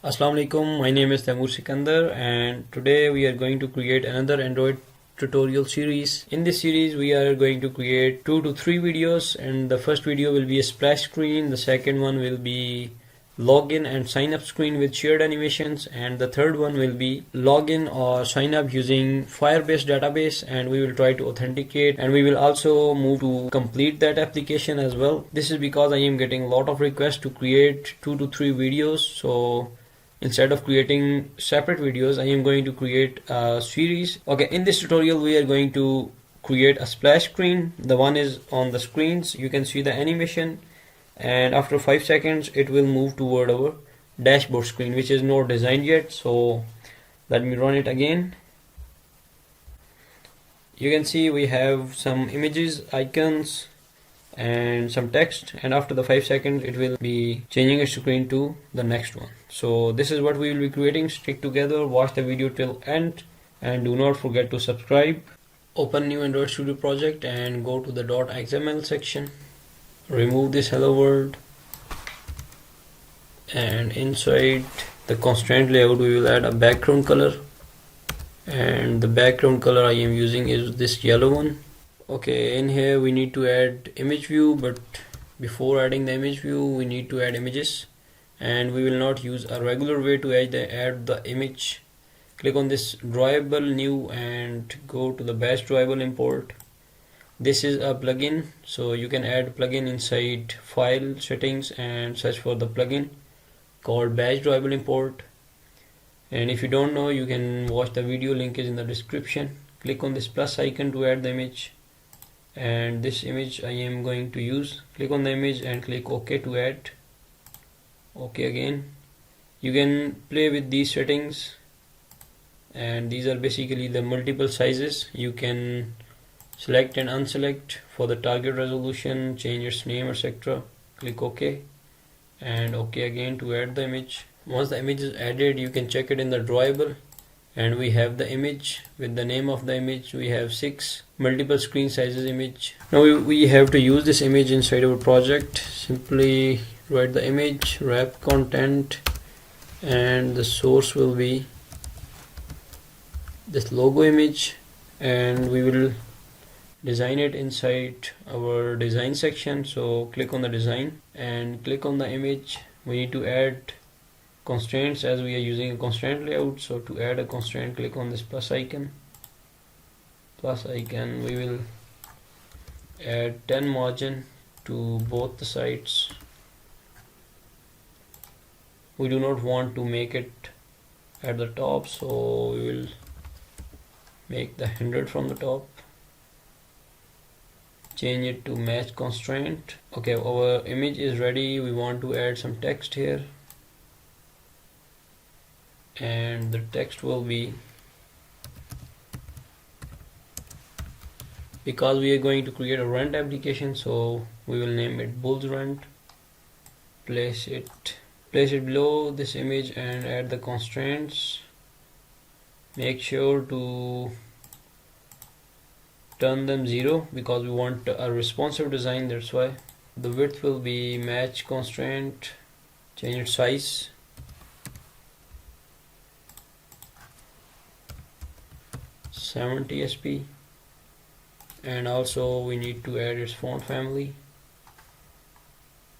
Assalamu alaikum, my name is Taimur Sikandar and today we are going to create another Android tutorial series. In this series we are going to create 2 to 3 videos, and the first video will be a splash screen, the second one will be login and sign up screen with shared animations, and the third one will be login or sign up using Firebase database, and we will try to authenticate, and we will also move to complete that application as well. This is because I am getting a lot of requests to create 2 to 3 videos, so instead of creating separate videos, I am going to create a series. Okay, in this tutorial we are going to create a splash screen. The one is on the screens, you can see the animation, and after 5 seconds it will move toward our dashboard screen, which is not designed yet. So let me run it again. You can see we have some images, icons and some text, and after the 5 seconds it will be changing its screen to the next one. So this is what we will be creating. Stick together, watch the video till end, and do not forget to subscribe. Open new Android Studio project and go to the .xml section. Remove this hello world, and inside the constraint layout we will add a background color, and the background color I am using is this yellow one. Okay, in here we need to add image view, but before adding the image view we need to add images, and we will not use a regular way to add the image. Click on this drawable new and go to the batch drawable import. This is a plugin, so you can add plugin inside file settings and search for the plugin called batch drawable import. And if you don't know, you can watch the video, link is in the description. Click on this plus icon to add the image, and this image I am going to use. Click on the image and click OK to add. OK again. You can play with these settings, and these are basically the multiple sizes. You can select and unselect for the target resolution, change its name, etc. Click OK and OK again to add the image. Once the image is added, you can check it in the drawable, and we have the image with the name of the image. We have 6 multiple screen sizes image. Now we have to use this image inside our project. Simply write the image, wrap content, and the source will be this logo image, and we will design it inside our design section. So click on the design and click on the image. We need to add constraints as we are using a constraint layout. So to add a constraint, click on this plus icon. We will add 10 margin to both the sides. We do not want to make it at the top, so we will make the 100 from the top. Change it to match constraint. Okay, our image is ready. We want to add some text here, and the text will be, because we are going to create a rent application, so we will name it Bulls Rent. Place it below this image and add the constraints. Make sure to turn them 0 because we want a responsive design, that's why. The width will be match constraint. Change its size. (70sp), and also we need to add its font family,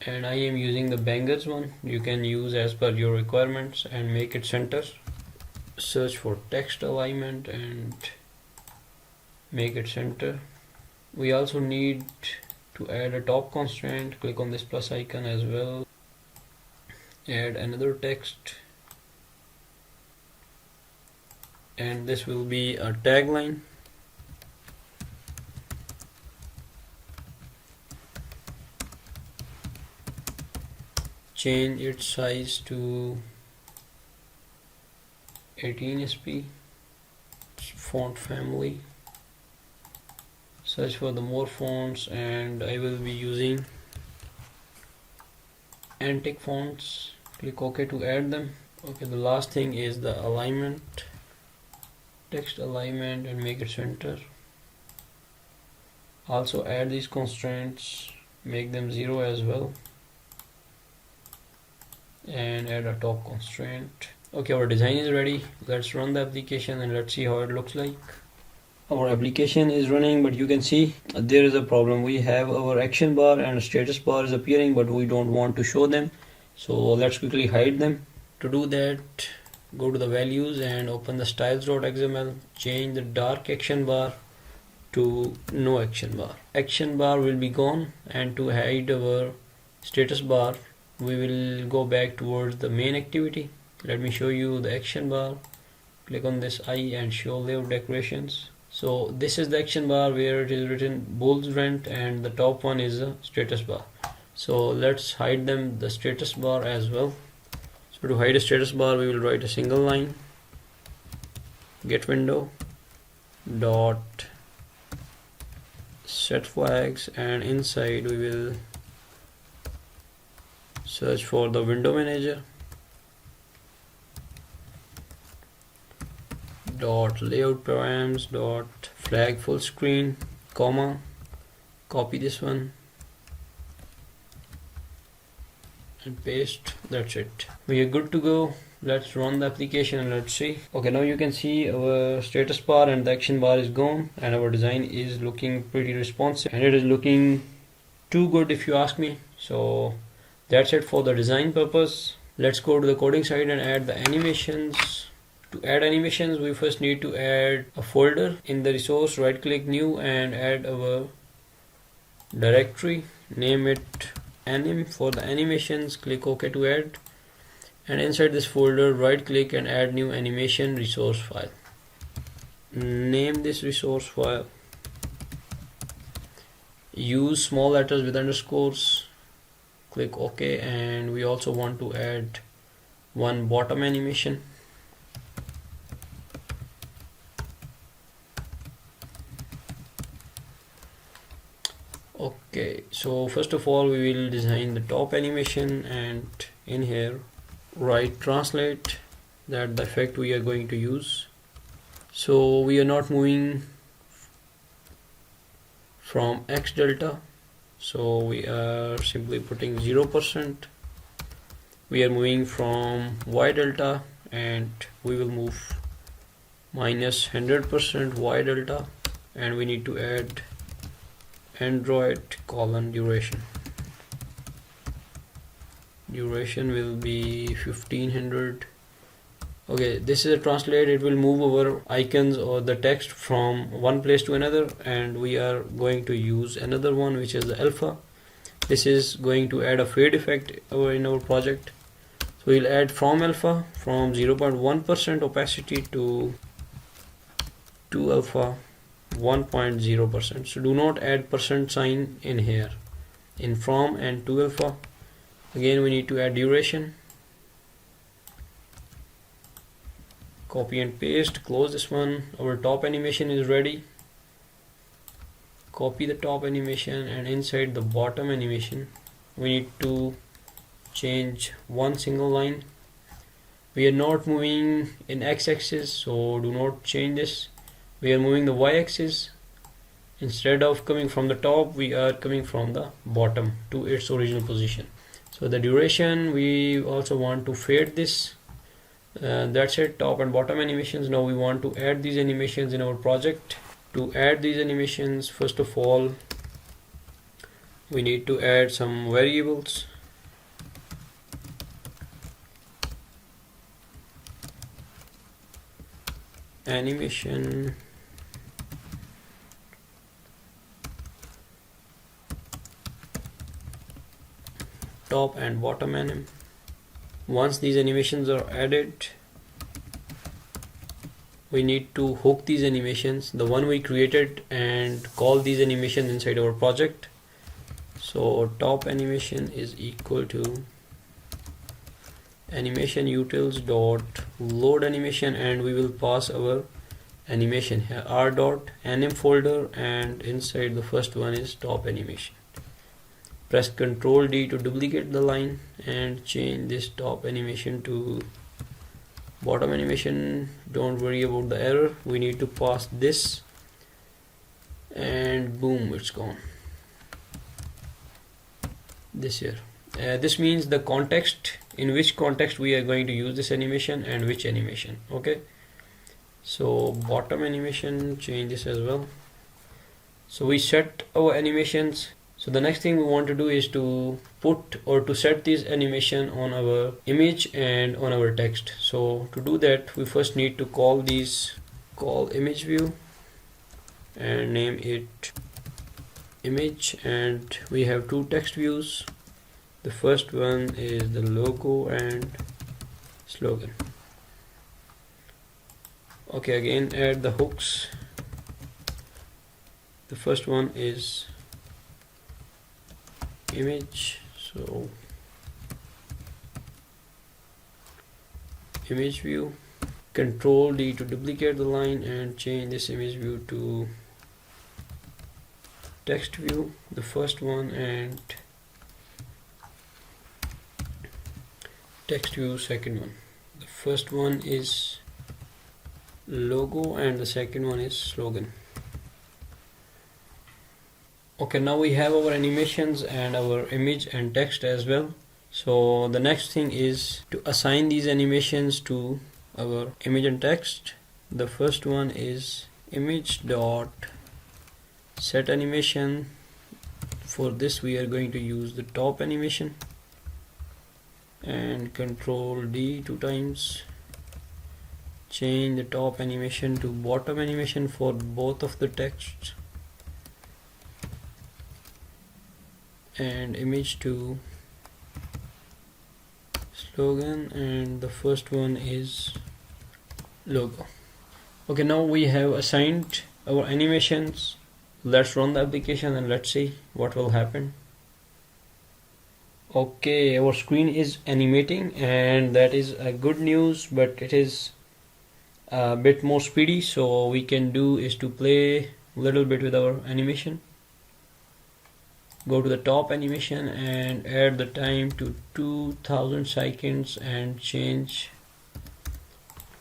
and I am using the Bangers one. You can use as per your requirements and make it center. Search for text alignment and make it center. We also need to add a top constraint. Click on this plus icon as well. Add another text, and this will be a tagline. Change its size to 18sp. Font family. Search for the more fonts, and I will be using Antic fonts. Click OK to add them. Okay, the last thing is the alignment. Text alignment and make it center. Also add these constraints, make them 0 as well. and add a top constraint. Okay, our design is ready. Let's run the application and let's see how it looks like. Our application is running, but you can see there is a problem. We have our action bar and status bar is appearing, but we don't want to show them. So let's quickly hide them. To do that, go to the values and open the styles.xml. Change the dark action bar to no action bar. Action bar will be gone, and to hide our status bar, we will go back towards the main activity. Let me show you the action bar. Click on this eye and show layout decorations. So this is the action bar where it is written Bulls Rent, and the top one is a status bar. So let's hide them the status bar as well. So to hide a status bar, we will write a single line get window dot set flags, and inside we will search for the window manager dot layout params dot flag full screen, comma, copy this one and paste. That's it. We are good to go. Let's run the application and let's see. Okay, now you can see our status bar and the action bar is gone, and our design is looking pretty responsive, and it is looking too good if you ask me. So that's it for the design purpose. Let's go to the coding side and add the animations. To add animations, we first need to add a folder. In the resource, right click new and add our directory. Name it anim. For the animations, click OK to add. And inside this folder, right click and add new animation resource file. Name this resource file. Use small letters with underscores. Click OK, and we also want to add one bottom animation. Okay, so first of all we will design the top animation, and in here write translate, that the effect we are going to use. So we are not moving from X delta, so we are simply putting 0%. We are moving from Y delta, and we will move minus 100% Y delta, and we need to add Android duration. Duration will be 1500. Okay, this is a translate. It will move our icons or the text from one place to another, and we are going to use another one, which is the alpha. This is going to add a fade effect in our project. So we'll add from alpha from 0.1% opacity to alpha 1.0%. so do not add percent sign in here in from and to alpha. Again we need to add duration. Copy and paste, close this one. Our top animation is ready. Copy the top animation, and inside the bottom animation we need to change one single line. We are not moving in x-axis, so do not change this. We are moving the y-axis. Instead of coming from the top, we are coming from the bottom to its original position. So the duration, we also want to fade this. That's it, top and bottom animations. Now we want to add these animations in our project. To add these animations, first of all we need to add some variables. Animation top and bottom anim. Once these animations are added, we need to hook these animations, the one we created, and call these animations inside our project. So top animation is equal to animation utils dot load animation, and we will pass our animation here r dot anim folder, and inside the first one is top animation. Press Ctrl D to duplicate the line and change this top animation to bottom animation. Don't worry about the error, we need to pass this, and boom, it's gone. This here, this means the context in which context we are going to use this animation and which animation. Okay, so bottom animation, change this as well. So we set our animations. So the next thing we want to do is to put or to set this animation on our image and on our text. So to do that, we first need to call image view and name it image, and we have two text views. The first one is the logo and slogan. Okay, again add the hooks. The first one is image, so image view, Control D to duplicate the line and change this image view to text view, the first one, and text view second one. The first one is logo and the second one is slogan. Okay, now we have our animations and our image and text as well. So the next thing is to assign these animations to our image and text. The first one is image dot set animation. For this we are going to use the top animation and Control D 2 times. Change the top animation to bottom animation for both of the texts, and image to slogan, and the first one is logo. Okay, now we have assigned our animations. Let's run the application and let's see what will happen. Okay, our screen is animating, and that is a good news, but it is a bit more speedy. So we can do is to play a little bit with our animation. Go to the top animation and add the time to 2000 seconds and change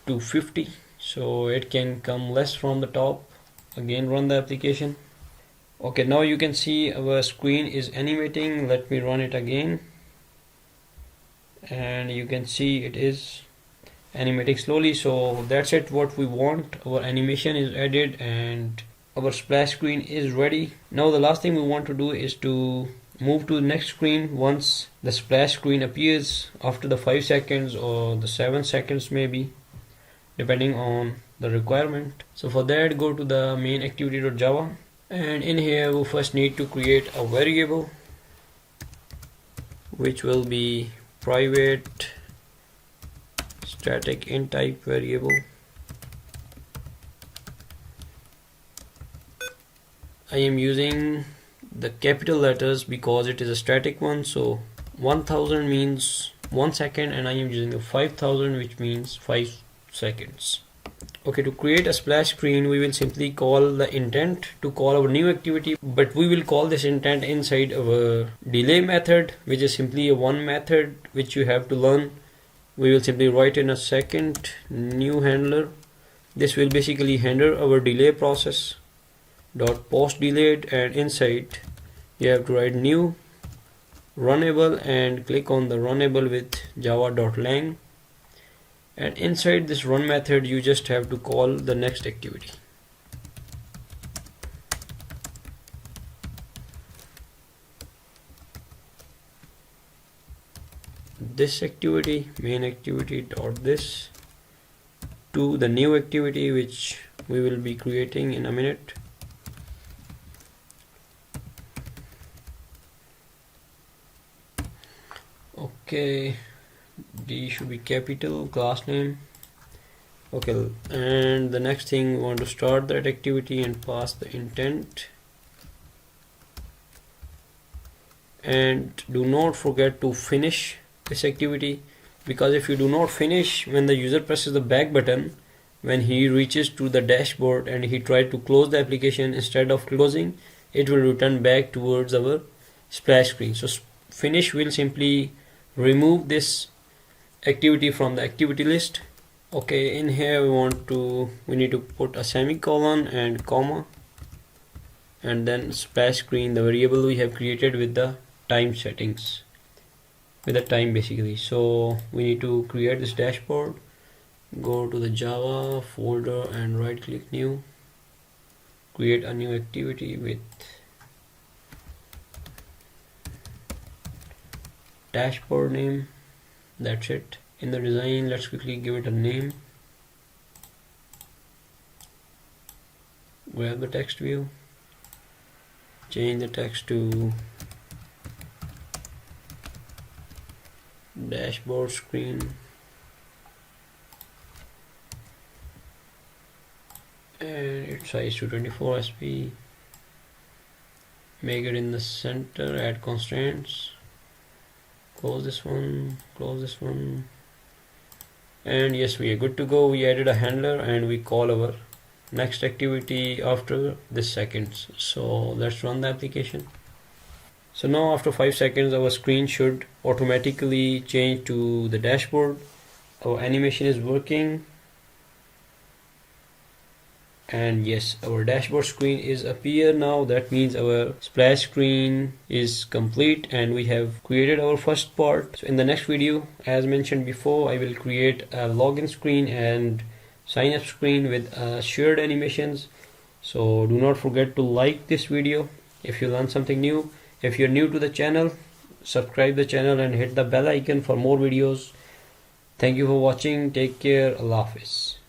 to 50, so it can come less from the top. Again run the application. Okay, now you can see our screen is animating. Let me run it again, and you can see it is animating slowly. So that's it, what we want. Our animation is added and our splash screen is ready. Now the last thing we want to do is to move to the next screen once the splash screen appears after the 5 seconds or the 7 seconds maybe, depending on the requirement. So for that, go to the main activity.java, and in here we first need to create a variable which will be private static int type variable. I am using the capital letters because it is a static one. So 1000 means 1 second, and I am using the 5000 which means 5 seconds. Okay, to create a splash screen we will simply call the intent to call our new activity, but we will call this intent inside our delay method, which is simply a one method which you have to learn. We will simply write in a second new handler. This will basically handle our delay process dot post delayed, and inside you have to write new runnable and click on the runnable with java.lang, and inside this run method you just have to call the next activity. This activity, main activity dot this to the new activity which we will be creating in a minute. Okay, D should be capital, class name. Okay, and the next thing we want to start that activity and pass the intent, and do not forget to finish this activity, because if you do not finish when the user presses the back button, when he reaches to the dashboard and he tried to close the application, instead of closing it will return back towards our splash screen. So finish will simply remove this activity from the activity list. Okay, in here we need to put a semicolon and comma, and then splash screen, the variable we have created with the time settings. with the time basically. So we need to create this dashboard. Go to the Java folder and right click new, create a new activity with dashboard name. That's it. In the design, let's quickly give it a name. Grab the text view, change the text to dashboard screen, and its size to 24 sp. Make it in the center, add constraints, close this one, and yes, we are good to go. We added a handler and we call our next activity after this seconds. So let's run the application. So now after 5 seconds our screen should automatically change to the dashboard. Our animation is working, and yes, our dashboard screen is appear now. That means our splash screen is complete and we have created our first part. So in the next video, as mentioned before, I will create a login screen and sign up screen with shared animations. So do not forget to like this video if you learned something new. If you're new to the channel, subscribe the channel and hit the bell icon for more videos. Thank you for watching. Take care. Allah Hafiz.